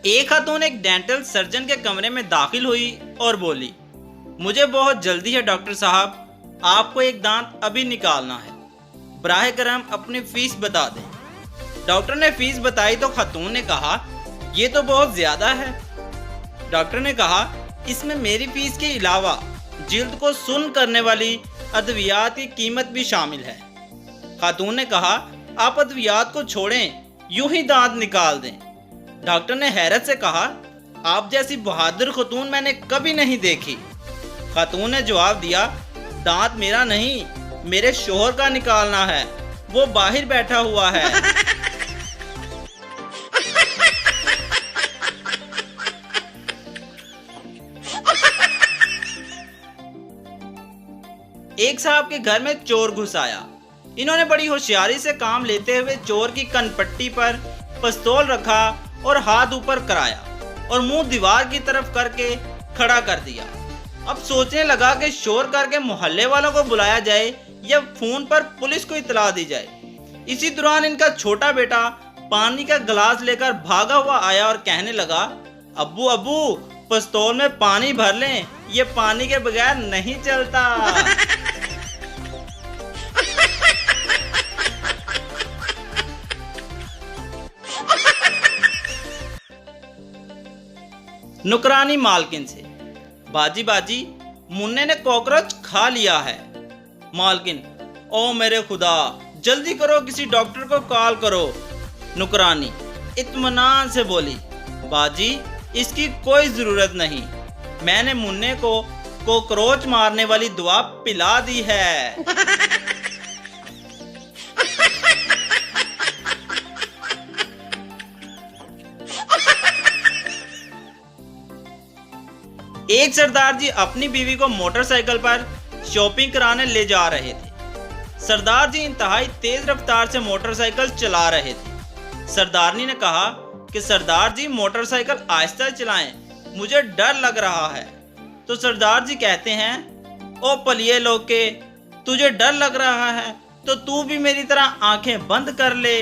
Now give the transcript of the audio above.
एक खातून एक dental surgeon के कमरे में दाखिल हुई और बोली, मुझे बहुत जल्दी है डॉक्टर साहब, आपको एक दांत अभी निकालना है, बराह करम अपनी फीस बता दें। डॉक्टर ने फीस बताई तो खातून ने कहा, ये तो बहुत ज्यादा है। डॉक्टर ने कहा, इसमें मेरी फीस के अलावा जिल्द को सुन्न करने वाली अद्वियात की कीमत भी शामिल है। खातून ने कहा, आप अद्वियात को छोड़ें, यूं ही दांत निकाल दें। डॉक्टर ने हैरत से कहा, आप जैसी बहादुर खातून मैंने कभी नहीं देखी। खातून ने जवाब दिया, दांत मेरा नहीं, मेरे शोहर का निकालना है, वो बाहर बैठा हुआ है। एक साहब के घर में चोर घुस आया। इन्होंने बड़ी होशियारी से काम लेते हुए चोर की कनपट्टी पर पिस्तौल रखा और हाथ ऊपर कराया और मुंह दीवार की तरफ करके खड़ा कर दिया। अब सोचने लगा कि शोर करके मोहल्ले वालों को बुलाया जाए या फोन पर पुलिस को इतला दी जाए। इसी दौरान इनका छोटा बेटा पानी का गिलास लेकर भागा हुआ आया और कहने लगा, अब्बू अब्बू पिस्तौल में पानी भर लें, ये पानी के बगैर नहीं चलता। नुकरानी मालकिन से, बाजी बाजी मुन्ने ने कॉकरोच खा लिया है। मालकिन, ओ मेरे खुदा, जल्दी करो, किसी डॉक्टर को कॉल करो। नुकरानी इत्मीनान से बोली, बाजी इसकी कोई जरूरत नहीं, मैंने मुन्ने को कॉकरोच मारने वाली दवा पिला दी है। एक सरदार जी अपनी बीवी को मोटरसाइकिल पर शॉपिंग कराने ले जा रहे थे। सरदार जी इंतहाई तेज रफ्तार से मोटरसाइकिल चला रहे थे। सरदारनी ने कहा कि सरदार जी मोटरसाइकिल आहिस्ता चलाएं, मुझे डर लग रहा है। तो सरदार जी कहते हैं, ओ पलिए लोके, तुझे डर लग रहा है तो तू भी मेरी तरह आंखें बंद कर ले।